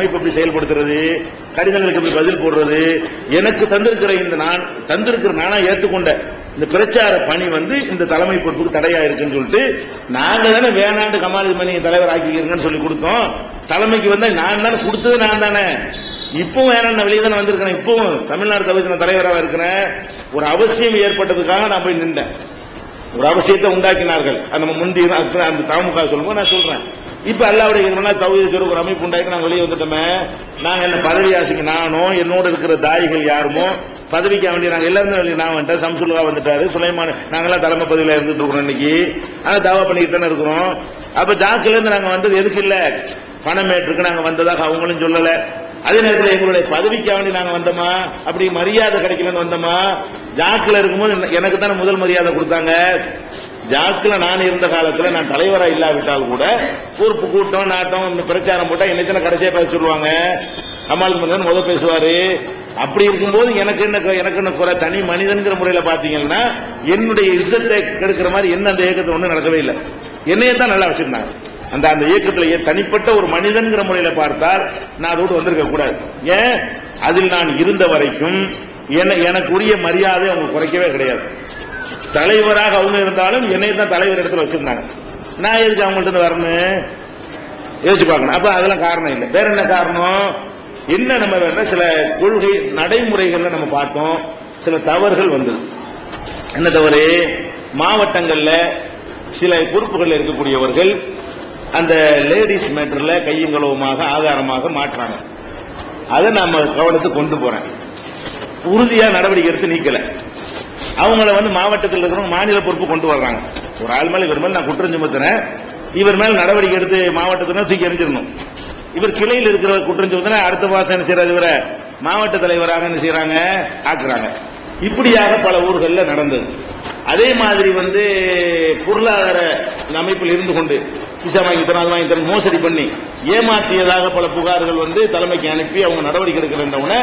அமைப்பு எப்படி செயல்படுத்துறது, கடிதங்களுக்கு எப்படி பதில் போடுறது, எனக்கு தந்திருக்கிற நானா ஏற்றுக்கொண்ட இந்த பிரச்சார பணி இந்த தலைமை பொறுப்புக்கு தடையா இருக்குன்னு சொல்லிட்டு நாங்க தானே வேணாண்டு கமாலுதீன் தலைவர் ஆக்கிக்கிறீங்கன்னு சொல்லி கொடுத்தோம். தலைமைக்கு நான் தானே கொடுத்தது, நான் தானே. இப்பவும் வேணாம் வெளியே தானே வந்திருக்கிறேன். இப்பவும் தமிழ்நாடு தலைவர் தலைவராக இருக்கிறேன். ஒரு அவசியம் ஏற்பட்டதுக்காக நான் போய் நின்றேன். ஒரு அவசியத்தை உண்டாக்கினார்கள் நம்ம முந்தி அந்த தமுக சொல்லும்போது நான் சொல்றேன். இப்ப அல்லாவுடைய தௌஹீத் ஒரு அமைப்பு உண்டாக்கி நாங்க வெளியே வந்துட்டோமே. நாங்க என்ன பதவி ஆசைக்கு நானோ என்னோட இருக்கிற தாயிகள் யாருமோ பதவிக்க வேண்டிய நாங்க எல்லாருமே நான் வந்துட்டேன், சம்சுல்லா வந்துட்டாரு, சுலைமான், நாங்கெல்லாம் தலைமை பதவியில இருந்துட்டு இருக்கிறோம் இன்னைக்கு. ஆனா தாவா பண்ணிக்கிட்டு தானே இருக்கிறோம். அப்ப ஜாக்குல இருந்து நாங்க வந்தது எதுக்கு இல்ல, பணமேற்றுக்கு நாங்க வந்ததாக அவங்களும் சொல்லல. அதே நேரத்தில் எங்களுடைய பதவிக்கு வேண்டி நாங்க வந்தோமா, அப்படி மரியாதை கிடைக்கலன்னு வந்தோமா. ஜாக்குல இருக்கும்போது எனக்கு தானே முதல் மரியாதை கொடுத்தாங்க. ஜாக்குல நான் இருந்த காலத்துல நான் தலைவரா இல்லாவிட்டால் கூட பொறுப்பு கூட்டம் நாட்டம் பிரச்சாரம் போட்டா என்னைத்தான கடைசியா பேச சொல்லுவாங்க. கமாலுதீன் முதல் பேசுவாரு. அப்படி இருக்கும்போது எனக்கு என்ன குறை, தனி மனிதன்கிற முறையில பாத்தீங்கன்னா என்னுடைய இஷ்டத்தை கெடுக்கிற மாதிரி என்ன அந்த இயக்கத்தை ஒண்ணு நடக்கவே இல்லை. என்னையத்தான் நல்லா வச்சிருந்தாங்க. அந்த இயக்கத்திலேயே தனிப்பட்ட ஒரு மனிதன்கிற முறையில பார்த்தால் நான் அதோடு வந்திருக்க கூடாது. ஏன், அதில் நான் இருந்த வரைக்கும் எனக்கு உரிய மரியாதை அவங்க குறைக்கவே கிடையாது. தலைவராக அவங்க இருந்தாலும் என்னை தான் தலைவர் இடத்துல வச்சிருந்தாங்க. நான் எதுக்கு அவங்கள்ட்ட வரணும் யோசிச்சு பார்க்கணும். அப்ப அதெல்லாம் காரணம் இல்லை. வேற என்ன காரணம், என்ன நம்ம வேற சில கொள்கை நடைமுறைகள்ல நம்ம பார்த்தோம், சில தவறுகள் வந்தது. என்ன தவறு, மாவட்டங்கள்ல சில பொறுப்புகள் இருக்கக்கூடியவர்கள் அந்த லேடிஸ் மேட்டர்ல கையங்களவுமாக ஆதாரமாக மாற்றாங்க. அதை நம்ம கவனத்துக்கு கொண்டு போறேன். உறுதியா நடவடிக்கை எடுத்து நீக்கல. அவங்கள மாவட்டத்தில் இருக்கிறவங்க மாநில பொறுப்பு கொண்டு வர்றாங்க. ஒரு ஆள் மேல இவர் மேல நான் குற்றம் சுமத்துறேன், இவர் மேல நடவடிக்கை எடுத்து மாவட்டத்தில் தூக்கி எறிஞ்சிடணும். இவர் கிளையில் இருக்கிற குற்றம் சுமத்தின அடுத்த மாசம் என்ன செய்யறது, இவரை மாவட்ட தலைவராக என்ன செய்யறாங்க, ஆக்குறாங்க. இப்படியாக பல ஊர்களில் நடந்தது. அதே மாதிரி பொருளாதார அமைப்பில் இருந்து கொண்டு விசா வாங்கி தரணும், அது வாங்கி தரணும், மோசடி பண்ணி ஏமாற்றியதாக பல புகார்கள் தலைமைக்கு அனுப்பி அவங்க நடவடிக்கை எடுக்கிறவன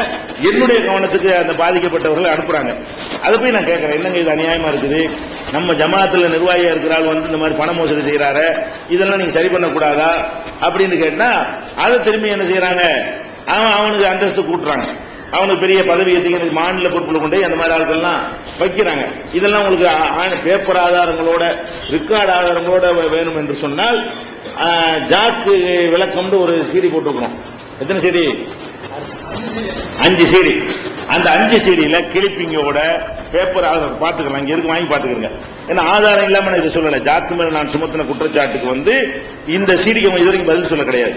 என்னுடைய கவனத்துக்கு அந்த பாதிக்கப்பட்டவர்கள் அனுப்புறாங்க. அதை போய் நான் கேட்கிறேன், என்னங்க இது அநியாயமா இருக்குது, நம்ம ஜமாத்துல நிர்வாகியா இருக்கிறாள் இந்த மாதிரி பண மோசடி செய்யறாரு, இதெல்லாம் நீங்க சரி பண்ணக்கூடாதா அப்படின்னு கேட்டா அதை திரும்பி என்ன செய்யறாங்க, அவனுக்கு அந்தஸ்து கூட்டுறாங்க, அவனுக்கு பெரிய பதவியை மாநில பொறுப்புல கொண்டு அந்த மாதிரி ஆட்கள்லாம் வைக்கிறாங்க. இதெல்லாம் உங்களுக்கு பேப்பர் ஆதாரங்களோட ரெக்கார்டு ஆதாரங்களோட வேணும் என்று சொன்னால் ஜாக்கு விளக்கம் ஒரு சீடி போட்டுக்கணும். எத்தனை சீடி, 5 சீடி. அந்த 5 சீடியில கிளிப்பிங்கோட பேப்பர் ஆதாரம் பாத்துக்கலாம், இங்க இருக்கு, வாங்கி பாத்துக்கிறேங்க. ஏன்னா ஆதாரம் இல்லாம நான் இதை சொல்லல. ஜாக்கு மேல நான் சுமத்தின குற்றச்சாட்டுக்கு இந்த சீடிக்கு அவங்க இதுவரைக்கும் பதில் சொல்ல கிடையாது.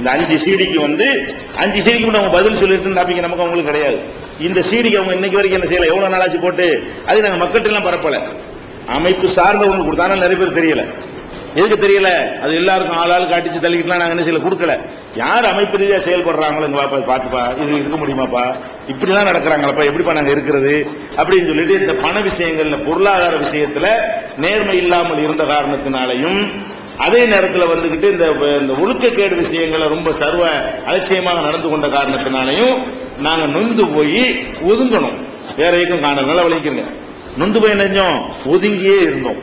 இந்த 5 சீடிக்கு 5 சீடிக்கு அவங்க பதில் சொல்லிட்டு நம்பிக்கை நமக்கு அவங்களுக்கு கிடையாது. இந்த சீடிக்கு அவங்க இன்னைக்கு வரைக்கும் என்ன செய்யல, எவ்வளவு நாளாச்சு போட்டு அது நாங்க மக்கள்கிட்ட எல்லாம் பரப்பல. அமைப்பு சார்ந்தவங்களுக்கு கொடுத்தாலும் நிறைய பேர் தெரியல. எதுக்கு தெரியல, அது எல்லாருக்கும் ஆளாளுக்கு அடிச்சு தள்ளிக்கலாம் நாங்க என்ன செய்யல, கொடுக்கல. யார் அமைப்பு ரீதியா செயல்படுறாங்களோ பாத்துப்பா, இது இருக்க முடியுமாப்பா, இப்படிலாம் நடக்கிறாங்களப்பா, எப்படிப்பா நாங்க இருக்கிறது அப்படின்னு சொல்லிட்டு இந்த பண விஷயங்கள்ல பொருளாதார விஷயத்துல நேர்மை இல்லாமல் இருந்த காரணத்தினாலையும் அதே நேரத்தில் இந்த ஒழுக்கக்கேடு விஷயங்களை ரொம்ப சர்வ அலட்சியமாக நடந்து கொண்ட காரணத்தினாலையும் நாங்க நொந்து போய் ஒதுங்கணும். வேற இயக்கம் காண நல்லா வலிக்குங்க. நொந்து போய் நினைஞ்சோம், ஒதுங்கியே இருந்தோம்.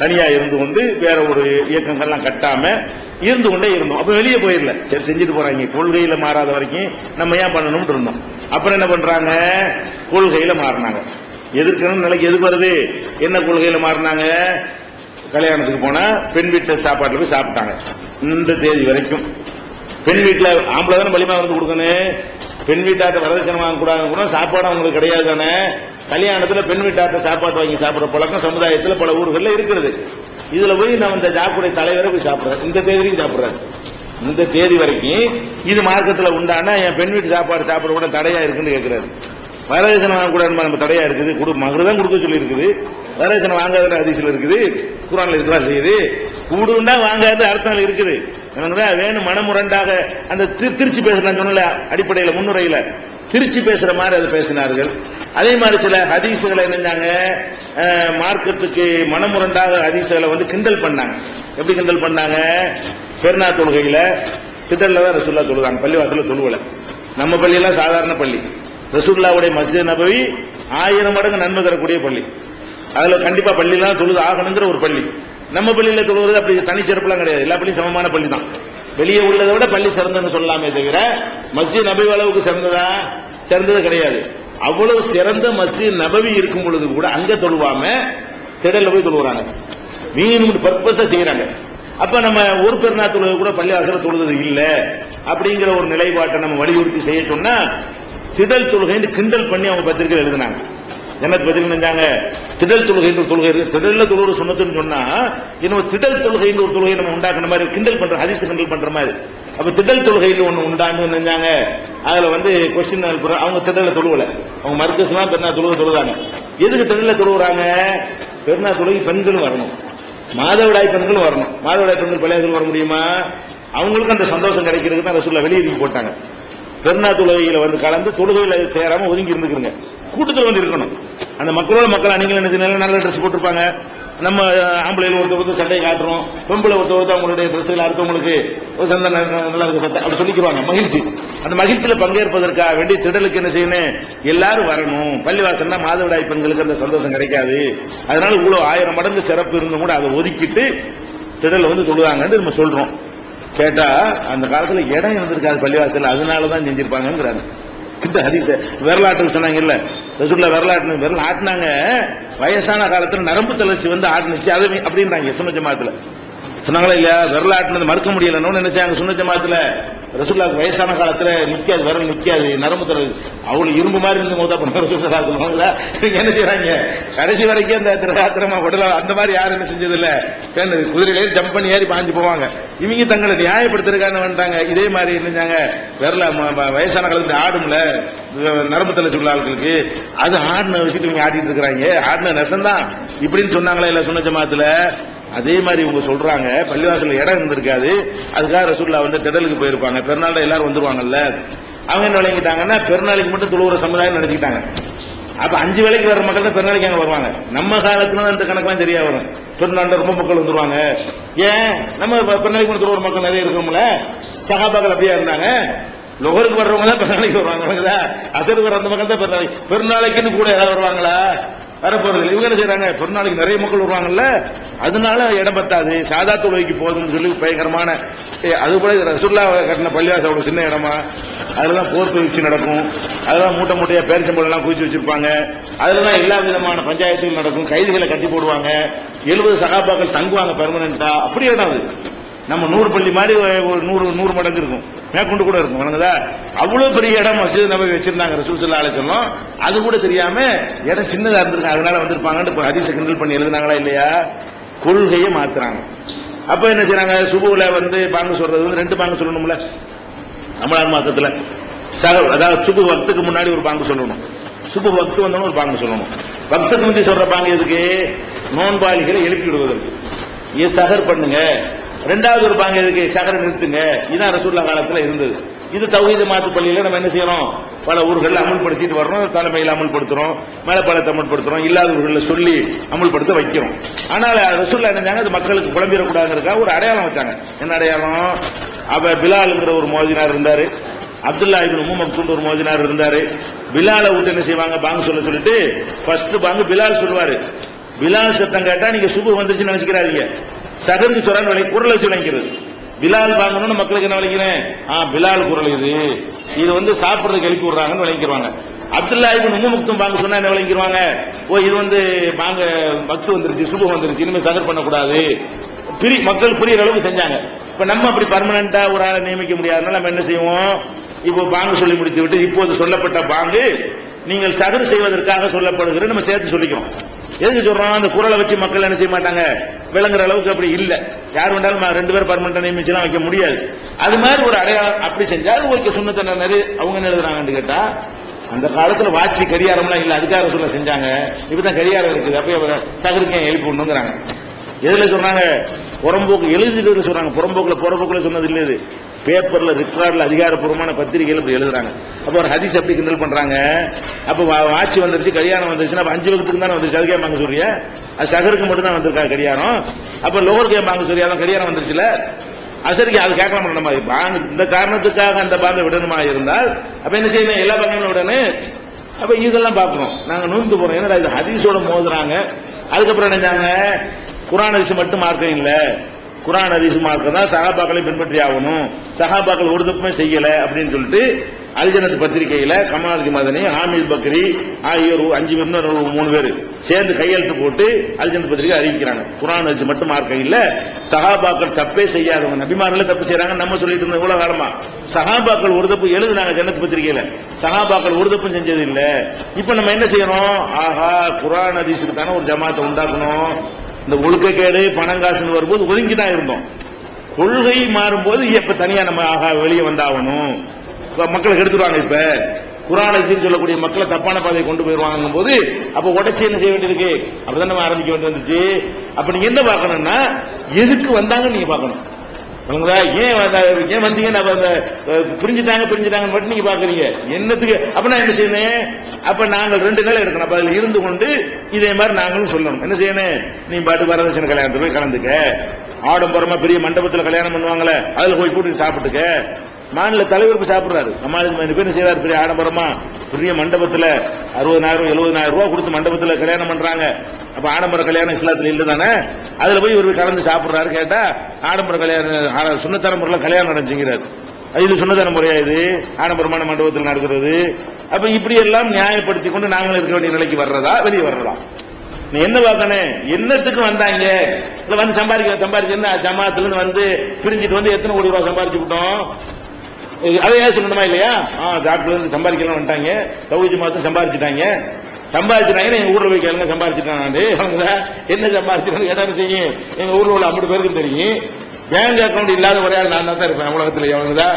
தனியா இருந்து கொண்டு வேற ஒரு இயக்கங்கள்லாம் கட்டாம இருந்து கொண்டே இருந்தோம். அப்ப வெளியே போயிடல, சரி செஞ்சுட்டு போறாங்க, கொள்கையில மாறாத வரைக்கும் நம்ம ஏன் பண்ணணும்னு இருந்தோம். அப்புறம் என்ன பண்றாங்க, கொள்கையில மாறினாங்க. எதிர்க்கணும் நிலைக்கு எதுக்கு வருது, என்ன கொள்கையில மாறினாங்க, கல்யாணத்துக்கு போனா பெண் வீட்டு சாப்பாட்டுல போய் சாப்பிட்டாங்க. இந்த தேதி வரைக்கும் பெண் வீட்டுல ஆம்பளை தானே வலிமா கொடுக்கணும், பெண் வீட்டாட்ட வரதட்சணை வாங்க கூடாது, சாப்பாடு அவங்களுக்கு கிடையாது தானே. கல்யாணத்துல பெண் வீட்டாட்ட சாப்பாடு வாங்கி சாப்பிடுற பழக்கம் சமுதாயத்தில் பல ஊர்களில் இருக்கிறது. இதுல போய் நம்ம இந்த ஜாக்குடைய தலைவரை போய் சாப்பிடுறேன், இந்த தேதியும் சாப்பிடுறாரு. இந்த தேதி வரைக்கும் இது மார்க்கத்தில் உண்டான என் பெண் வீட்டு சாப்பாடு சாப்பிட கூட தடையா இருக்குன்னு கேட்கிறாரு. வரதட்சணை வாங்க கூட நம்ம தடையா இருக்குது, மகருதான் கொடுக்க சொல்லி இருக்குது, வரதட்சணை வாங்காத அதிசயம் இருக்குது, குர்ஆன்ல இருக்கா செய்யுது, கூடுண்டா வாங்காத அர்த்தம் இருக்குது. வேணும் மனமுரண்டாக அந்த திருச்சி பேசுறான்னு சொன்ன அடிப்படையில் முன்னுரையில திருச்சி பேசுற மாதிரி அதை பேசினார்கள். அதே மாதிரி சில ஹதீசுகளை என்னஞ்சாங்க, மார்க்கத்துக்கு மனமுரண்டாக ஹதீசுகளை கிண்டல் பண்ணாங்க. எப்படி கிண்டல் பண்ணாங்க, பெருநா தொழுகையில திடல்ல தான் ரசூலுல்லாஹ் தொழுவாங்க, பள்ளிவாசல தொழுவல. நம்ம பள்ளியெல்லாம் சாதாரண பள்ளி, ரசூலுல்லாஹ்வுடைய மஸ்ஜித் நபவி 1000 மடங்கு நன்மை தரக்கூடிய பள்ளி. அதுல கண்டிப்பா பள்ளியெல்லாம் தொழுது ஆகணுங்கிற ஒரு பள்ளி. நம்ம பள்ளியில தொழுவது அப்படி தனிச்சிறப்புலாம் கிடையாது, எல்லா பள்ளியும் சமமான பள்ளி தான். வெளியே உள்ளதை விட பள்ளி சிறந்தன்னு சொல்லலாமே தவிர மஸ்ஜித் நபவி அளவுக்கு சிறந்ததா? சிறந்தது கிடையாது. அவ்வளவு சிறந்த மஸ்ஜித் நபவி இருக்கும் பொழுது கூட அங்க தொழுவாம திடல்ல போய் தொழுவாங்க. மீன் பர்பஸா செய்யறாங்க. அப்ப நம்ம ஒரு பெருநாள் தொழுகை கூட பள்ளி வாசல தொழுது இல்ல அப்படிங்கிற ஒரு நிலைப்பாட்டை நம்ம வலியுறுத்தி செய்ய சொன்னா திடல் தொழுகைன்னு கிண்டல் பண்ணி அவங்க பத்திரிகை எழுதினாங்க. என்ன பத்திரிகை நினைச்சாங்க? திடல் தொழுகைன்ற தொழுகை திடல்ல தொழுகிற சொன்னதுன்னு சொன்னா இன்னும் திடல் தொழுகைன்னு ஒரு தொழுகை நம்ம உண்டாக்குற மாதிரி கிண்டல் பண்ற ஹதீஸ் கிண்டல் பண்ற மாதிரி. அப்ப திடல் தொழுகைன்னு ஒண்ணு உண்டான்னு நினைச்சாங்க. அதுல கொஸ்டின் அவங்க திடல்ல தொழுவல, அவங்க மர்கஸ்லாம் பெருநாள் தொழுகை தொழுதாங்க. எதுக்கு திடல்ல தொழுகிறாங்க? பெருநாள் தொழுகை பெண்கள் வரணும், மாதவிடாய் பெண்கள் வரணும். மாதவிடாய் பெண்கள் பள்ளியாசல் வர முடியுமா? அவங்களுக்கு அந்த சந்தோஷம் கிடைக்கிறதுக்கு தான் ரசூலுல்லாஹ் வெளியே போட்டாங்க. பெருநாள் தொழுகையில கலந்து தொழுகையில சேராம ஒதுங்கி இருந்துக்கிறங்க, கூட்டத்தில் இருக்கணும். அந்த மக்களோட மக்கள் நீங்கள் என்ன நல்ல ட்ரெஸ் போட்டிருப்பாங்க. நம்ம ஆம்பளையில் ஒருத்தர் சண்டை காட்டுறோம், பெண்பிள்ளை ஒருத்தர் அவங்களுடைய ட்ரெஸ்ஸில் அடுத்தவங்களுக்கு ஒரு சண்டை நல்லா இருக்க சட்டை அப்படி சொல்லிக்கிறாங்க. மகிழ்ச்சி, அந்த மகிழ்ச்சியில பங்கேற்பதற்காக வேண்டி திடலுக்கு என்ன செய்யணும்? எல்லாரும் வரணும். பள்ளிவாசல்னா மாதவிடாய் பெண்களுக்கு அந்த சந்தோஷம் கிடைக்காது. அதனால இவ்வளவு 1000 மடங்கு சிறப்பு இருந்தும் கூட அதை ஒதுக்கிட்டு திடல் தொழுவாங்கன்னு நம்ம சொல்றோம். கேட்டா அந்த காலத்துல இடம் இருந்திருக்காது பள்ளிவாசல், அதனாலதான் செஞ்சிருப்பாங்கிறாங்க. இந்த ஹதீஸ வரலாற்று சொன்னாங்கல்ல, ரசூலுல்லாஹ் விரல் ஆட்டினாங்க. வயசான காலத்துல நரம்பு தளர்ச்சி ஆட்டுனுச்சு அது அப்படின்றாங்க சுன்னத் ஜமாத்துல. சொன்னாங்களா இல்லையா? விரல் ஆட்டினது மறுக்க முடியலன்னு நினைச்சாங்க சுன்னத் ஜமாத்துல. ரசூலுல்லாஹ் வயசான காலத்துல நிக்காது, விரல் நிக்காது, நரம்பு தளர்ச்சி அவ்வளவு இரும்பு மாதிரி இருந்து மோதா பண்ண ரசூலுல்லாஹ் என்ன செய்யறாங்க? கடைசி வரைக்கும் அந்த திரகாத்திரமா உடல அந்த மாதிரி யாரும் என்ன செஞ்சது இல்ல. குதிரையில ஜம்ப் பண்ணி ஏறி பாஞ்சு போவாங்க. இவங்க தங்களை நியாயப்படுத்துறதுக்கான வந்துட்டாங்க. இதே மாதிரி என்னஞ்சாங்க? விரல வயசான காலத்துல ஆடும்ல நரம்பு தளர்ச்சி உள்ள ஆட்களுக்கு, அது ஆடின வச்சுட்டு இவங்க ஆடிட்டு இருக்கிறாங்க. ஆடின நெசந்தான் இப்படின்னு சொன்னாங்களா இல்ல சுன்னத் ஜமாத்துல? அதே மாதிரி இவங்க சொல்றாங்க பள்ளிவாசல்ல இடம் இருந்திருக்காது, அதுக்காக ரசூலுல்லாஹ் திடலுக்கு போயிருப்பாங்க. பெருநாள் எல்லாரும் வந்துருவாங்கல்ல, அவங்க என்ன விளங்கிட்டாங்கன்னா பெருநாளைக்கு மட்டும் தொழுகிற சமுதாயம் நினைச்சுக்கிட்டாங்க. அப்ப 5 வேளைக்கு வர மக்கள் தான் பெருநாளைக்கு அங்க வருவாங்க. நம்ம காலத்துல அந்த கணக்கெல்லாம் தெரியா வரும். பெருநாள் ரொம்ப மக்கள் வந்துருவாங்க. ஏன்? நம்ம பெருநாளைக்கு மட்டும் தொழுகிற மக்கள் நிறைய இருக்கோம்ல. சஹாபாக்கள் அப்படியே இருந்தாங்க. லொஹருக்கு வர்றவங்க தான் பெருநாளைக்கு வருவாங்க. அசருக்கு வர அந்த மக்கள் தான் பெருநாளைக்குன்னு கூட யாராவது வருவாங்களா? வரப்போறது. இவங்க என்ன செய்யறாங்க? பெருநாளைக்கு நிறைய மக்கள் வருவாங்கல்ல, அதனால இடம் பத்தாது, சாதா தொழுகைக்கு போகுதுன்னு சொல்லி பயங்கரமான. அது போல ரசூலுல்லாஹ் கட்டின பள்ளிவாசல் சின்ன இடமா? அதுலதான் போர் பயிற்சி நடக்கும், அதுதான் மூட்டை மூட்டையா பேரிச்சம்பழம் எல்லாம் குவிச்சு வச்சிருப்பாங்க, அதுலதான் எல்லா விதமான பஞ்சாயத்துகள் நடக்கும், கைதிகளை கட்டி போடுவாங்க, 70 சகாபாக்கள் தங்குவாங்க பெர்மனண்டா. அப்படி இடம் அது. நம்ம 100 பள்ளி மாதிரி 100 மடங்கு இருக்கும், மேற்கொண்டு கூட இருக்கும். வணங்குதா? அவ்வளவு பெரிய இடம் மஸ்ஜித் நபவி வச்சிருந்தாங்க ரசூல் ஸல்லல்லாஹு அலைஹி வஸல்லம். அது கூட தெரியாம இடம் சின்னதா இருந்திருக்கு, அதனால வந்திருப்பாங்கன்னு ஹதீஸ கிண்டல் பண்ணி எழுதினாங்களா இல்லையா? கொள்கையை மாத்துறாங்க. அப்ப என்ன செய்றாங்க? சுபுல பாங்கு சொல்றது 2 பாங்கு சொல்லணும்ல ரமலான் மாசத்துல. அதாவது சுபு வக்துக்கு முன்னாடி ஒரு பாங்கு சொல்லணும், சுபு வக்து வந்தோன்னு ஒரு பாங்கு சொல்லணும். வக்துக்கு முந்தி சொல்ற பாங்கு எதுக்கு? நோன்பாளிகளை எழுப்பி விடுவதற்கு. சஹர் பண்ணுங்க. 2வது ஒரு பாங்கு எதுக்கு? சஹரை நிறுத்துங்க. இதுதான் ரசூலுல்லாஹ் காலத்துல இருந்தது. இது தௌஹீத் மாத்து பள்ளியில நம்ம என்ன செய்யறோம்? பல ஊர்கள் அமல்படுத்திட்டு வர்றோம், தலைமையில் அமல்படுத்துறோம், மேலப்பாளத்தை அமல்படுத்துறோம், இல்லாத ஊர்களில் சொல்லி அமல்படுத்த வைக்கிறோம். ஆனால் ரசூலுல்லாஹ் என்ன அது மக்களுக்கு குழம்பிடக்கூடாதுங்கிறதுக்காக ஒரு அடையாளம் வச்சாங்க. என்ன அடையாளம்? அப்ப பிலால்ங்கிற ஒரு மோதினார் இருந்தாரு, அப்துல்லா இப்னு உம்மு மக்தூம் ஒரு மோதினார் இருந்தாரு. பிலாலை விட்டு என்ன செய்வாங்க? பாங்கு சொல்லிட்டு ஃபர்ஸ்ட் பாங்கு பிலால் சொல்லுவாரு. பிலால் சத்தம் கேட்டா நீங்க சுபு வந்துருச்சுன்னு நினைச்சுக்கிறாதீங்க, சகருக்கு சொல்றான்னு குரல் வச்சு விளங்கிறது. பிலால் வாங்கணும்னு மக்களுக்கு என்ன விளங்கிறேன்? பிலால் குரல் இது சாப்பிடுறதுக்கு எழுப்பி விடுறாங்கன்னு விளங்கிடுவாங்க. அப்துல்லா இப்னு உம்மு மக்தூம் பாங்கு சொன்னா என்ன விளங்கிடுவாங்க? இது பாங்க பக்து வந்துருச்சு, சுபு வந்துருச்சு, இனிமே சகர் பண்ணக்கூடாது. மக்கள் புரியுற அளவுக்கு செஞ்சாங்க. இப்ப நம்ம அப்படி பர்மனண்டா ஒரு ஆளை நியமிக்க முடியாதனால நம்ம என்ன செய்வோம்? இப்போ பாங்கு சொல்லி முடித்து விட்டு இப்போது சொல்லப்பட்ட பாங்கு நீங்கள் சகர் செய்வதற்காக சொல்லப்படுகிற நம்ம சேர்த்து சொல்லிக்கிறோம். எதுக்கு சொல்றோம்? அந்த குரலை வச்சு மக்கள் என்ன செய்ய மாட்டாங்க, விளங்குற அளவுக்கு அப்படி இல்ல. யார் வேண்டாலும் 2 பேர் பர்மனண்டா நியமிச்சுலாம் வைக்க முடியாது. அது மாதிரி ஒரு அடையாளம் அப்படி செஞ்சால் உங்களுக்கு சுன்னத்தை அவங்க என்ன எழுதுறாங்கன்னு கேட்டா, அந்த காலத்துல வாட்சி கடியாரம்லாம் இல்ல, அதுக்காக சொல்ல செஞ்சாங்க. இப்பதான் கடியாரம் இருக்குது, அப்ப சகருக்கு எழுப்பி விடணுங்கிறாங்க. எதுல சொல்றாங்க? புறம்போக்கு எழுதிட்டு சொல்றாங்க. புறம்போக்குல சொன்னது இல்ல, இது பேப்பர்ல ரெக்கார்ட்ல அதிகாரப்பூர்வமான பத்திரிகைகள் இப்படி எழுதுறாங்க. அப்ப ஒரு ஹதீஸ் எப்படி கிண்டல் பண்றாங்க? அப்ப வாட்சி வந்துருச்சு, கல்யாணம் வந்துருச்சுன்னா 5 வகுத்துக்கு தானே வந்துருச்சு, அதுக்கே வாங்க சொல்றியா? அது சகருக்கு மட்டும் தான் வந்திருக்கா கல்யாணம். அப்ப லோகருக்கு வாங்க சொல்றியா? கல்யாணம் வந்துருச்சுல, அசருக்கு அது கேட்கலாம் நம்ம பாங்க. இந்த காரணத்துக்காக அந்த பாங்க விடணுமா இருந்தால் அப்ப என்ன செய்யணும்? எல்லா பாங்களும் விடணும். அப்ப இதெல்லாம் பாக்கணும். நாங்க நோந்து போறோம், ஏன்னா இது ஹதீஸோட மோதுறாங்க. அதுக்கப்புறம் நினைச்சாங்க குர்ஆன் ஹதீஸ் மட்டும் மார்க்கம் இல்ல, குர்ஆன் ஹதீஸ் மார்க்கம் தான், சஹாபாக்களை பின்பற்றி ஆகணும், சஹாபாக்கள் ஒரு தப்புமே செய்யல அப்படின்னு சொல்லிட்டு அல்ஜனத் பத்திரிகையில கமால் மதனி, ஹாமித் பக்ரி ஆகியோர் 5 பேர் 3 பேர் சேர்ந்து கையெழுத்து போட்டு அல்ஜனத் பத்திரிகை அறிவிக்கிறாங்க. குர்ஆன் ஹதீஸ் மட்டும் மார்க்கம் இல்ல, சஹாபாக்கள் தப்பே செய்யாதவங்க, நபிமார்கள் தப்பு செய்யறாங்க நம்ம சொல்லிட்டு இருந்தோம் இவ்வளவு காலமா. சஹாபாக்கள் ஒரு தப்பு எழுதுனாங்க ஜன்னத் பத்திரிகையில, சஹாபாக்கள் ஒரு தப்பும் செஞ்சது இல்ல. இப்ப நம்ம என்ன செய்யறோம்? ஆஹா, குர்ஆன் ஹதீஸுக்கு தானே ஒரு ஜமாத்தை உண்டாக்கணும். இந்த ஒழுக்கக்கேடு பணங்காசுன்னு வரும்போது ஒதுங்கி தான் இருந்தோம். கொள்கை மாறும்போது இப்ப தனியா நம்ம ஆகா வெளியே வந்தாகணும். மக்களை கெடுத்துருவாங்க. இப்ப குர்ஆன் ஹதீஸ் சொல்லக்கூடிய மக்களை தப்பான பாதையை கொண்டு போயிருவாங்க போது அப்ப உடச்சி என்ன செய்ய வேண்டியிருக்கு? அப்பதான் நம்ம ஆரம்பிக்க வேண்டியிருந்துச்சு. அப்ப நீங்க என்ன பார்க்கணும்னா எதுக்கு வந்தாங்கன்னு நீங்க பார்க்கணும். ஏன் வந்தீங்க புரிஞ்சுட்டாங்க மட்டும் நீங்க பாக்குறீங்க என்னத்துக்கு? அப்ப நான் என்ன செய்யணும்? அப்ப நாங்கள் 2 நாள் இருக்கணும். அப்ப அதுல இருந்து கொண்டு இதே மாதிரி நாங்களும் சொல்லணும். என்ன செய்யணும்? நீ பாட்டு வரதட்சணை கல்யாணத்துல போய் கலந்துக்க, ஆடம்பரமா பெரிய மண்டபத்தில் கல்யாணம் பண்ணுவாங்களே அதுல போய் கூட்டிட்டு சாப்பிட்டுக்க. மாநில தலைவர் போய் சாப்பிடுறாரு, நம்ம பேர் செய்யறாரு, பெரிய ஆடம்பரமா பெரிய மண்டபத்துல 60,000 70,000 ரூபாய் கொடுத்து மண்டபத்துல கல்யாணம் பண்றாங்க. அப்ப ஆடம்பர கல்யாணம் இஸ்லாத்துல இல்ல தானே? அதுல போய் இவர் கலந்து சாப்பிடுறாரு. கேட்டா ஆடம்பர கல்யாணம் சுண்ணத்தான முறையில கல்யாணம் நடந்துங்கிறாரு. இது சுண்ணத்தான முறையா? இது ஆடம்பரமான மண்டபத்தில் நடக்கிறது. அப்ப இப்படி எல்லாம் நியாயப்படுத்தி கொண்டு நாங்கள் இருக்க வேண்டிய நிலைக்கு வர்றதா வெளியே வர்றதா? நீ என்ன பார்க்கணும்? என்னத்துக்கு வந்தாங்க? இல்ல வந்து சம்பாதிக்க என்ன ஜமாத்துல இருந்து வந்து பிரிஞ்சிட்டு வந்து எத்தனை கோடி ரூபாய் சம்பாதிச்சு விட்டோம்? அதையா சொல்லணுமா இல்லையா? டாக்டர்ல இருந்து சம்பாதிக்கலாம் வந்துட்டாங்க, தௌஹீத் ஜமாத்து சம்பாதிச்சுட்டாங்க. எங்க ஊர்ல போய் கேளுங்க, சம்பாதிச்சுட்டாங்க. என்ன சம்பாதிச்சு கேட்டா செய்யும்? எங்க ஊர்ல உள்ள 50 பேருக்கு தெரியும். பேங்க் அக்கௌண்ட் இல்லாத ஒரே ஆள் நான் தான் இருப்பேன் உலகத்துல. எவனுக்குதா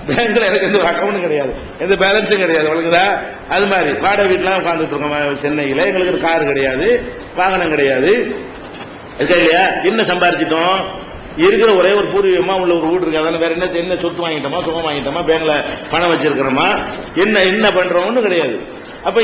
பேங்க்ல எனக்கு எந்த அக்கௌண்ட்டும் கிடையாது, எந்த பேலன்ஸும் கிடையாது. உலகுதா அது மாதிரி வாடகை வீட்டுல உட்காந்துட்டு இருக்கோம் சென்னையில. எங்களுக்கு கார் கிடையாது, வாகனம் கிடையாது, இல்லையா? என்ன சம்பாதிச்சிட்டோம்? இருக்கிற ஒரே ஒரு பூர்வீகமா உள்ள ஒரு வீடு இருக்கு. வேற என்ன சொத்து வாங்கிட்டோமா, சுகம் வாங்கிட்டோமா, பேங்க்ல பணம் வச்சிருக்கிறோமா, என்ன பண்றோம்னு கிடையாது. அப்ப